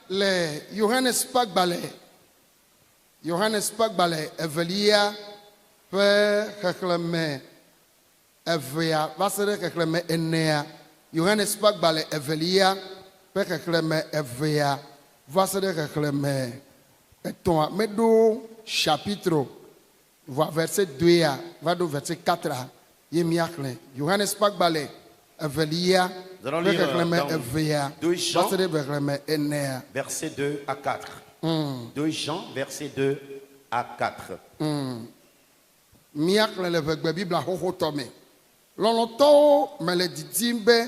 le Johannes Pagbale Evelia pe xexleme evea va se ɖe xexleme enea. Johannes Pagbale Evelia pe xexleme evea va se ɖe xexleme etɔ̃a. Meɖo chapitre va verset 2 va do verset 4 ye miaxlẽ. Johannes Pagbale Evelia Nous allons lire dans 2 Jean, verset 2 à 4. 2 Jean, verset 2 à 4. Miaxlẽ le vegbe Biblia xoxotɔ me. Lɔlɔ̃tɔwo me le didim be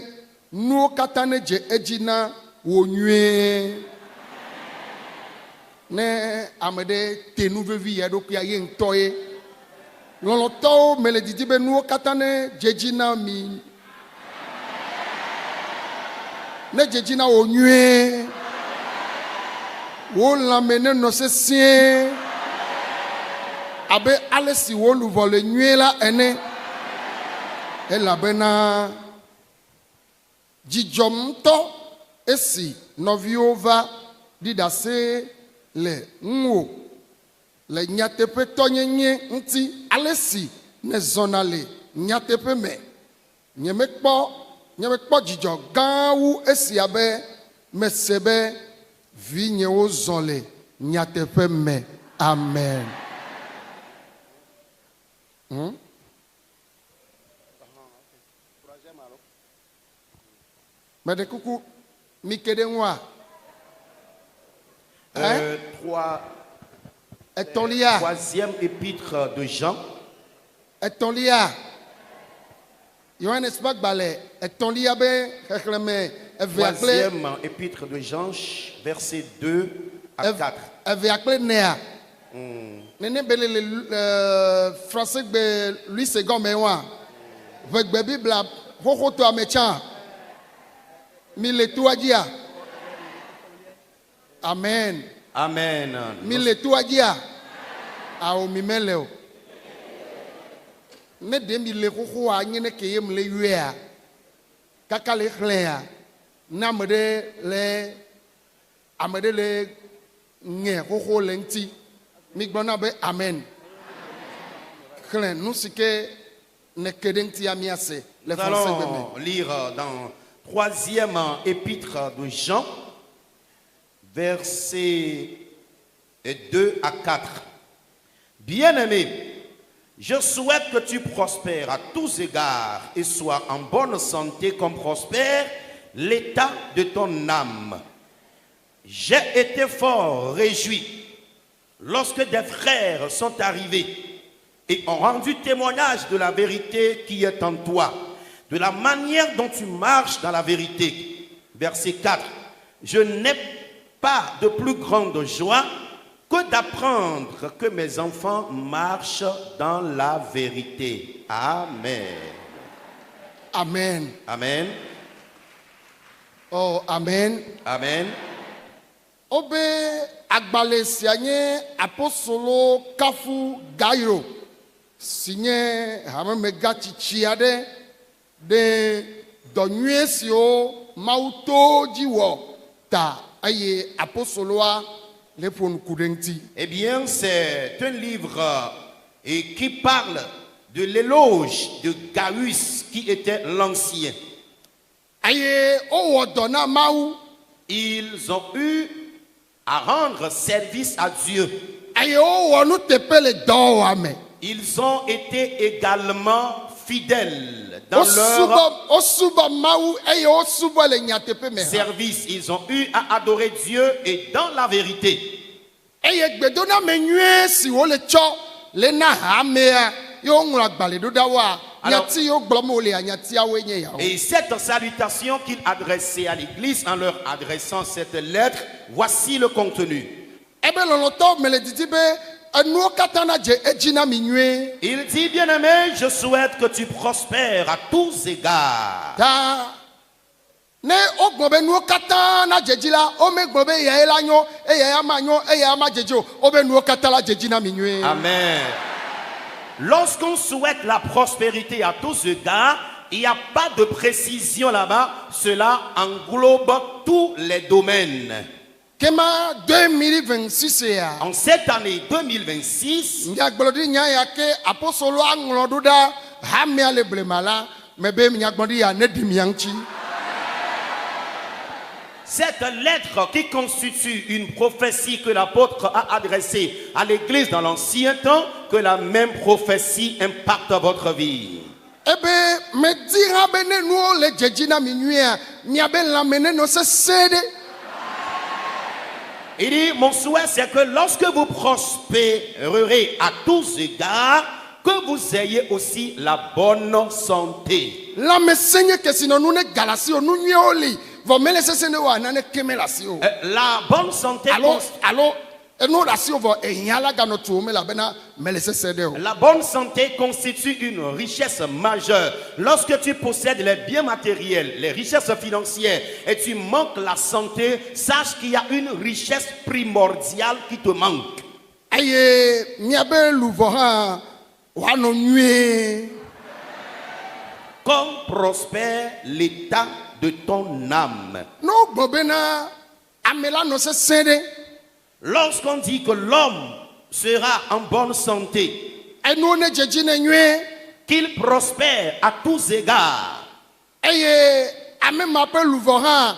nuwo katã ne dze edzi na wo nyuie. Ne ame ɖe te nu vevi ya ɖokuia ye ŋutɔ ye. Lɔlɔ̃tɔwo me le didim be nuwo katã ne dze edzi na mi. Ne dze edzi na wo nyuie. Wo lãme ne nɔ sesĩe. Abe ale si wo luvɔ le nyuie la ene. Elabena dzidzɔmtɔ esi nɔviwo va ɖi ɖase le ŋuwo le nyateƒetɔnyenye ŋuti ale si ne zɔna le nyateƒe me. Nyemekpɔ dzidzɔ gã wu esia be mese be vinyewo zɔ le nyateƒe me. Amen. Mais de coucou, Mikéde moi. Troisième épître de Jean. Etolia. Johannes Pagbale. Etolia be xexleme eveakle. Troisième épître de Jean, verset 2 à 4. Eveakle nea. Nene bele le français be Louis II me wa. Vegbe Biblia xoxoto amecha. Mille tuadia. Amen. Amen. Mille tuadia. Ao mimeleo. Ne de mille xoxo a nyene ke yem le yuea. Kaka le xlea. Na amede le nye xoxo le nti. Mi gbɔna be amen. Xlẽ nu si ke ne kede nti amiase le français be me. Nous allons lire dans troisième épître de Jean, versets 2 à 4. Bien-aimé, je souhaite que tu prospères à tous égards et sois en bonne santé comme prospère l'état de ton âme. J'ai été fort réjoui lorsque des frères sont arrivés et ont rendu témoignage de la vérité qui est en toi, de la manière dont tu marches dans la vérité. Verset 4. Je n'ai pas de plus grande joie que d'apprendre que mes enfants marchent dans la vérité. Amen. Amen. Amen. Oh, amen. Amen. Obe agbale sianye apostolo Kafu Gairo signé hameme gachichi ade de dɔnyuie siwo mauto dziwɔ ta eye apostoloa le ƒonu ku ɖe ŋuti. Eh bien, c'est un livre qui parle de l'éloge de Gaius qui était l'ancien. Eye owɔ dɔ na Mawu. Ils ont eu à rendre service à Dieu. Eye owɔ nuteƒe le dɔwɔame. Ils ont été également fidèles dans leur service. Ils ont eu à adorer Dieu et dans la vérité. Et cette salutation qu'il adressait à l'église en leur adressant cette lettre, voici le contenu. Il dit, bien-aimé, je souhaite que tu prospères à tous égards. Amen. Lorsqu'on souhaite la prospérité à tous égards, il n'y a pas de précision là-bas. Cela englobe tous les domaines. Kema 2026 ya. En cette année 2026, Nyagbodi nya yake apostolo anglododa hamia le blemala mebe nyagbodi ya nedimianchi. cette lettre qui constitue une prophétie que l'apôtre a adressée à l'église dans l'ancien temps, que la même prophétie impacte votre vie. Ebe me dira bene no le jejina minuya nyabe la mene no se sede. Il dit, mon souhait c'est que lorsque vous prospérerez à tous égards, que vous ayez aussi la bonne santé. La me seigne que sinon nous ne galasio nous nyoli vo mele se sene wa na ne kemelasio. La bonne santé. Eno rasio vo enyala gano tu me la bena mele se sede o. La bonne santé constitue une richesse majeure. Lorsque tu possèdes les biens matériels, les richesses financières, et tu manques la santé, sache qu'il y a une richesse primordiale qui te manque. Aye miabe luvo ha wa no nue. Comme prospère l'état de ton âme. No bobena amela no se sede. Lorsqu'on dit que l'homme sera en bonne santé, Eno ne jejine nue. qu'il prospère à tous égards, Aye ame mape luvo ha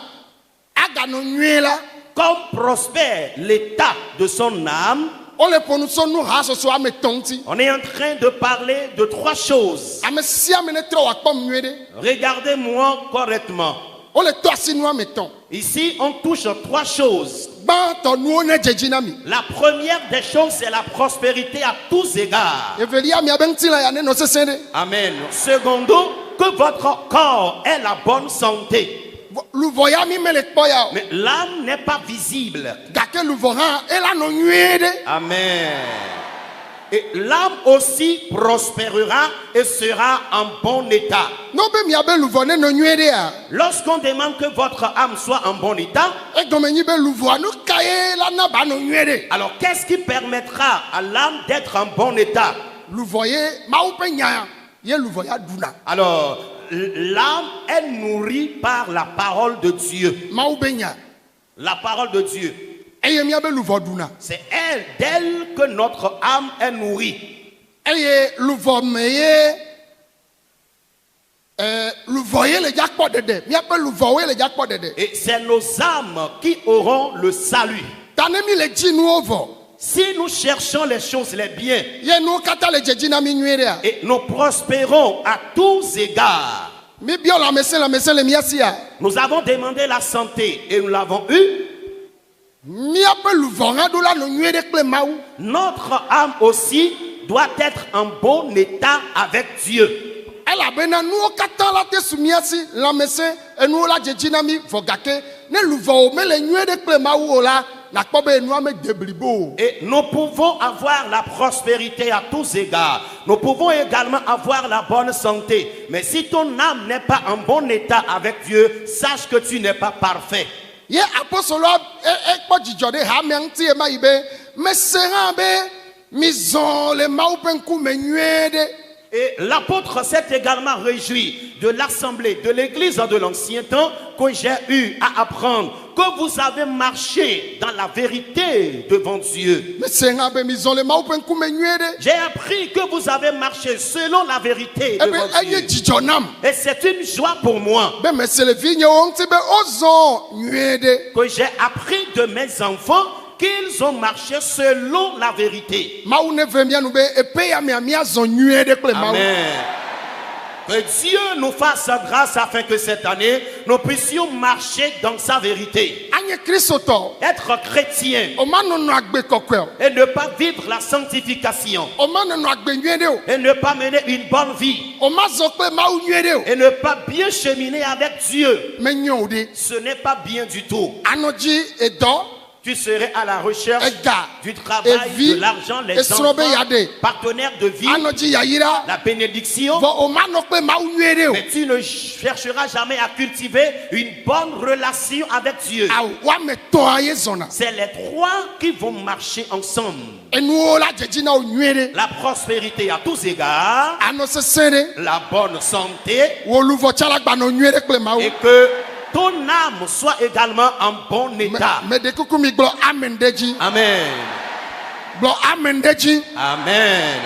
aga no nue la. comme prospère l'état de son âme, Ole ponuso nu ha so so ame tonti. on est en train de parler de trois choses. Ame si ame ne tro akpom nue de. Regardez-moi correctement. Ole to asinu ame ton. Ici, on touche trois choses. Ba to nu ne jejina mi. La première des choses, c'est la prospérité à tous égards. Evelia mi abenti la ya ne no se sede. Amen. Secondo, que votre corps ait la bonne santé. Luvoya mi mele poya. Mais l'âme n'est pas visible. Gake luvoha ela no nue de. Amen. Et l'âme aussi prospérera et sera en bon état. No be mi abe luvone no nue de ya. Lorsqu'on demande que votre âme soit en bon état, E gomeni be luvoa no kaye la na ba no nue de. alors qu'est-ce qui permettra à l'âme d'être en bon état? Luvoye ma upe nya ye luvoya duna. Alors, l'âme est nourrie par la parole de Dieu. Ma ube nya. La parole de Dieu. Eye mi abe luvo duna. C'est d'elle que notre âme est nourrie. Eye luvo meye luvoye le jakpo dede. Mi abe luvoye le jakpo dede. Et c'est nos âmes qui auront le salut. Tanemi le jinu ovo. Si nous cherchons les choses, les biens, Ye no kata le jejina mi nue de ya. et nous prospérons à tous égards. Mi bio la mese le miasia. Nous avons demandé la santé et nous l'avons eue. Mi abe luvonga do la no nue de kple mau. Notre âme aussi doit être en bon état avec Dieu. Ela bena nuo kata la te sumiasi la mese enu la jejina mi vogake ne luvo me le nue de kple mau o la na kpobe enu ame deblibo. Et nous pouvons avoir la prospérité à tous égards. Nous pouvons également avoir la bonne santé. Mais si ton âme n'est pas en bon état avec Dieu, sache que tu n'es pas parfait. Ye apostolo kpo jijode ha me nti e ma ibe me sera be mi zon le mau penku me nue de. Et l'apôtre s'est également réjoui de l'assemblée de l'église de l'ancien temps que j'ai eu à apprendre que vous avez marché dans la vérité devant Dieu. Me sera be mi zon le mau penku me nue de. J'ai appris que vous avez marché selon la vérité Ebe devant enye Dieu. jijonam. Et c'est une joie pour moi Be me se le vigne o nti be ozon nue de. que j'ai appris de mes enfants qu'ils ont marché selon la vérité. Mau ne ve mia nu be epe ya mi zon nue de kple mau. Amen. Que Dieu nous fasse grâce afin que cette année, nous puissions marcher dans sa vérité. Anye Kristoto. Être chrétien O ma no no agbe kokwe o. et ne pas vivre la sanctification. O ma no no agbe nue de o. Et ne pas mener une bonne vie. O ma zo kple mau nue de o. Et ne pas bien cheminer avec Dieu. Me nyo de. Ce n'est pas bien du tout. Anoji edo. Tu serais à la recherche Ega. du travail, Evi. de l'argent, les Esrobe enfants, yade. partenaires de vie, Anodzi yayira. la bénédiction. Vɔ o ma nɔ kpe Mawu nyuie ɖe o. Mais tu ne chercheras jamais à cultiver une bonne relation avec Dieu. Awo woame tɔa ye zɔna. C'est les trois qui vont marcher ensemble. Enuwo la dzedzi na wo nyuie ɖe. La prospérité à tous égards, Anɔ sese ɖe. la bonne santé Woluvɔ tsala gbanɔ nyuie ɖe kple Mawu. et que ton âme soit également en bon état. Me de kuku mi gblɔ amen ɖe dzi. Amen. Gblɔ amen ɖe dzi. Amen.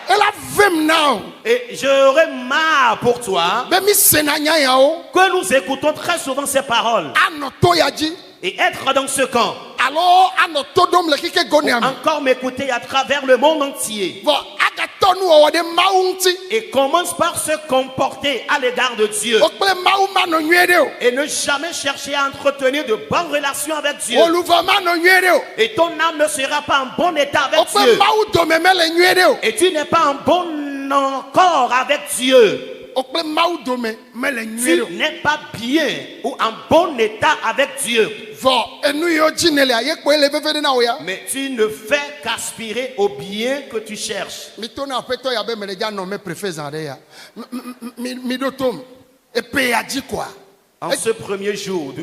Ela vem na o. Et j'aurais marre pour toi Be mi sena nya yawo. que nous écoutons très souvent ces paroles Anɔ to ya dzi. et être dans ce camp. Alo anɔ to dom le kike gɔnea me. Encore m'écouter à travers le monde entier. Vɔ agatɔ nuwɔwɔ ɖe Mawu ŋuti. Et commence par se comporter à l'égard de Dieu. O kple Mawu manɔ nyuie ɖe o. Et ne jamais chercher à entretenir de bonnes relations avec Dieu. Woluvɔ manɔ nyuie ɖe o. Et ton âme ne sera pas en bon état O avec kple Dieu. Mawu dome mele nyuie ɖe o. Et tu n'es pas en bon accord avec Dieu. O kple Mawu dome mele nyuie Tu ɖe o. n'es pas bien ou en bon état avec Dieu. Vɔ enu yiwo dzi ne lia ye kpoe le veve ɖe na wo ya. Mais tu ne fais qu'aspirer au bien que tu cherches. Mi to na aƒetɔ ya be me le dza nɔ me préfet zã ɖe ya. Mi ɖo tom. Epe ya dzi koa. En ce premier jour,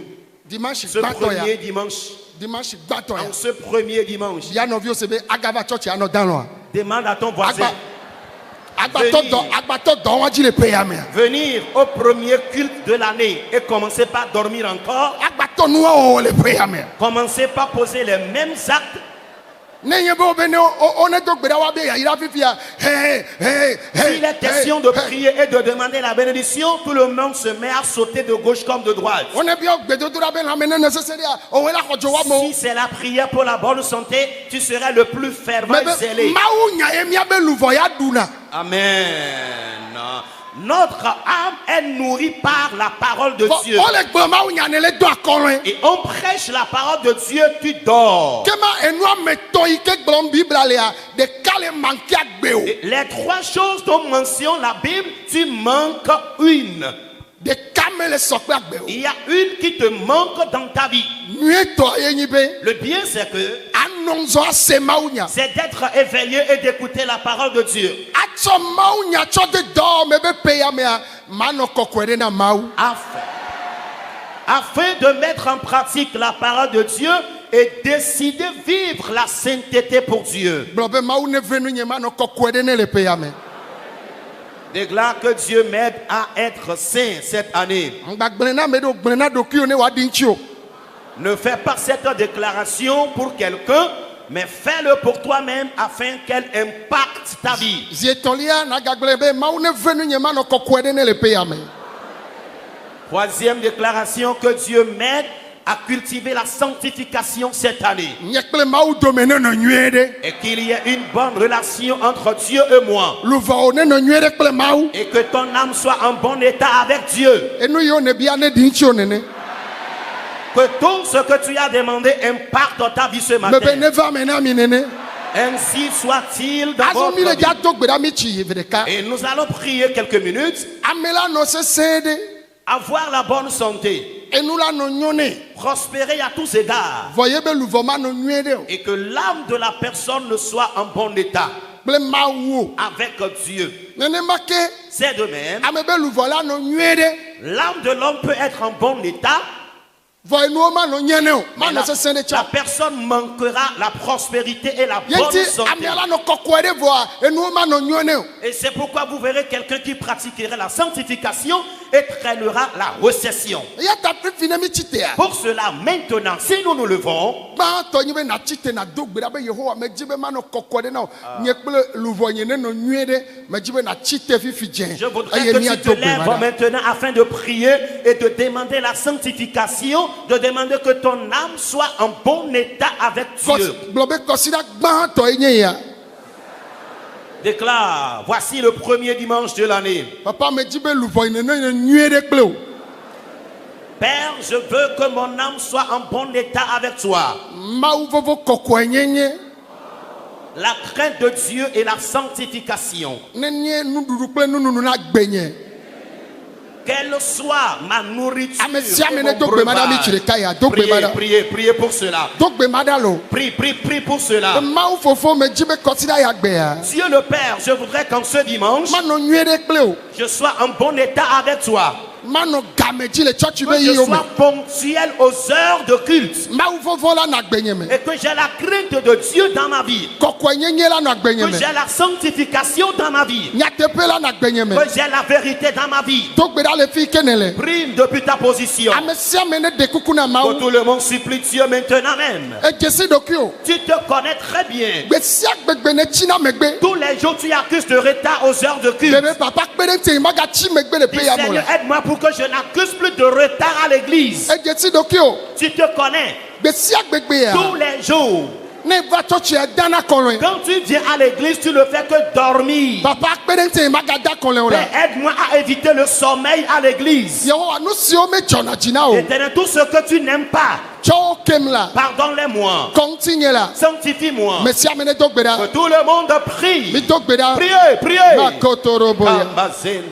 Dimanche ce gbãtɔ ya. premier dimanche, Dimanche gbãtɔ ya. en ce premier dimanche, Ya nɔviwo se be agava tsɔtsi anɔ dan lɔa. demande à ton voisin Agbatɔ dɔ wa dzi le pe ya mea. venir au premier culte de l'année et commencer par dormir encore. Agbatɔ nuwa wɔwɔ le pe ya mea. Commencer par poser les mêmes actes. Ne nye be wo be ne wo ne do gbe ɖa wa be yayira fifia. S'il est question de prier et de demander la bénédiction, tout le monde se met à sauter de gauche comme de droite. Wo ne bia gbedodoɖa be lãme ne sese ɖea owoe la xɔ dzo wa mo. Si c'est la prière pour la bonne santé, tu seras le plus fervent et zélé. Mawu nya ye mia be luvɔ ya ɖuna. Amen. Notre âme est nourrie par la parole de Dieu. Wo le gblɔ Mawu nya ne le do akɔlɔe. Et on prêche la parole de Dieu, tu dors. Kema enua me tɔ yi ke gblɔm Biblia lea ɖeka le manquea gbe o. Et les trois choses dont mentionne la Bible, tu manques une. Ɖeka me le sɔkpe agbe o. Il y a une qui te manque dans ta vie. Nyuietɔ ye nyi be Le bien, c'est que anɔ ŋzɔ ase Mawu nya. c'est d'être éveillé et d'écouter la parole de Dieu. Atsɔ Mawu nya tsɔ de dɔ me be pe ya mea manɔ kɔkɔe ɖe na Mawu. Afin de mettre en pratique la parole de Dieu et décider vivre la sainteté pour Dieu. Gblɔ be Mawu ne ve nu nye manɔ kɔkɔe ɖe ne le pe ya me. Déclare que Dieu m'aide à être saint cette année. Ŋgbagblẽ na me ɖo gblẽ na ɖokuiwo ne woaɖi ŋuti o. Ne fais pas cette déclaration pour quelqu'un, mais fais-le pour toi-même afin qu'elle impacte ta vie. Zi etɔ̃lia nagagblẽ be Mawu ne ve nu nye manɔ kɔkɔe ɖe ne le pe ya me. Troisième déclaration, que Dieu m'aide à cultiver la sanctification cette année. Nye kple Mawu dome ne nɔ nyuie ɖe. Et qu'il y ait une bonne relation entre Dieu et moi. Luvɔwo ne nɔ nyuie ɖe kple Mawu. Et que ton âme soit en bon état avec Dieu. Enu yiwo ne bia ne ɖi ŋuti o nene. Que tout ce que tu as demandé impacte ta vie ce Me be matin. ne va me na mi nene. Ainsi soit-il dans Azɔ mi le votre dza vie. do gbe ɖa mi tsi yi ɖeka. Et nous allons prier quelques minutes. Ame la nɔ sesẽ ɖe. Avoir la bonne santé. Enu la nɔ nyɔ nɛ. Prospérer à tous égards. Vɔ ye be luvɔ manɔ nyuie ɖe o. Et que l'âme de la personne ne soit en bon état Kple Mawu o. avec Dieu. Nenema ke C'est de même. ame be luvɔ la nɔ nyuie ɖe. L'âme de l'homme peut être en bon état. Vɔ enuwo manɔ nye ne o. Mais Manɔ sesẽ ɖe la tsa. personne manquera la prospérité et la Ye bonne ŋuti santé. ame la nɔ kɔkɔe ɖe vɔa enuwo manɔ nyuie ne o. Et c'est pourquoi vous verrez quelqu'un qui pratiquera la sanctification et traînera la récession. Eya ta fifi ne mi tsi tea. Pour cela, maintenant, si nous nous levons, Gbãtɔ nyi be natsi te nado gbe ɖa be Yehowa medzi be manɔ kɔkɔe ɖe na o. Nye kple luvɔ nye ne nɔ nyuie ɖe medzi be natsi te fifi dzẽ. je voudrais Eye que tu te miado gbe lèves ma ɖa. maintenant afin de prier et de demander la sanctification, de demander que ton âme soit en bon état avec Dieu. Gblɔ be kɔsiɖa gbãtɔ ye nye ya. Déclare, voici le premier dimanche de l'année. Papa medzi be luvɔ yi nene nye nyuie ɖe kple o. Père, je veux que mon âme soit en bon état avec toi. Mawu vovo kɔkɔe nyenye. La crainte de Dieu et la sanctification. Ne nye nuɖuɖu kple nununu na gbenye. Quelle soit ma nourriture Ame sia et ame mon ne do gbe ma da mi breuvage. tsire ka ya do gbe ma da. Priez pour cela. Do gbe ma da lo. Prie pour cela. Mawu fofo me dzi be kɔsi ya gbe ya. Dieu le Père, je voudrais qu'en ce dimanche, Mano nyuie ɖe kple o. je sois en bon état avec toi. Mano game dzi le tsɔtsi be Que je yi o me. sois ponctuel aux heures de culte. Mawu fofo la nɔ agbenye me. Et que j'ai la crainte de Dieu dans ma vie. Kɔkɔe nyenye la nɔ agbenye Que me. j'ai la sanctification dans ma vie. Nyateƒe la nɔ agbenye me. Que j'ai la vérité dans ma vie. Do gbe da le fi kene le. Prie depuis ta position. Ame sia ame ne de kuku na Que Mawu. tout le monde supplie Dieu maintenant même. Edzesi ɖokui o. Tu te connais très bien. Gbe sia gbegbe ne tsi na megbe. Tous les jours, tu accuses de retard aux heures de culte. Bebe papa kpe ɖe ŋuti magatsi megbe le Dis, pe ya mo Seigneur, la. aide-moi pour que je n'accuse plus de retard à l'église. Edzesi ɖokui o. Tu te connais. Gbe sia gbegbe ya. Tous les jours. Ne va tsɔtsia dana kɔlɔe. Quand tu viens à l'église, tu ne fais que dormir. Papa kpe ɖe ŋuti magada kɔlɔe o la. Mais aide-moi à éviter le sommeil à l'église. Yehowa nu siwo me dzɔna dzi na o. Éternel, tout ce que tu n'aimes pas, Tsɔ wo kem la. pardonne-les-moi. Kɔ ŋuti nye la. Sanctifie-moi. Me sia ame ne do gbe Que ɖa. tout le monde prie. Mi do gbe ɖa. Priez, priez. Makotoro boya. Kamazen.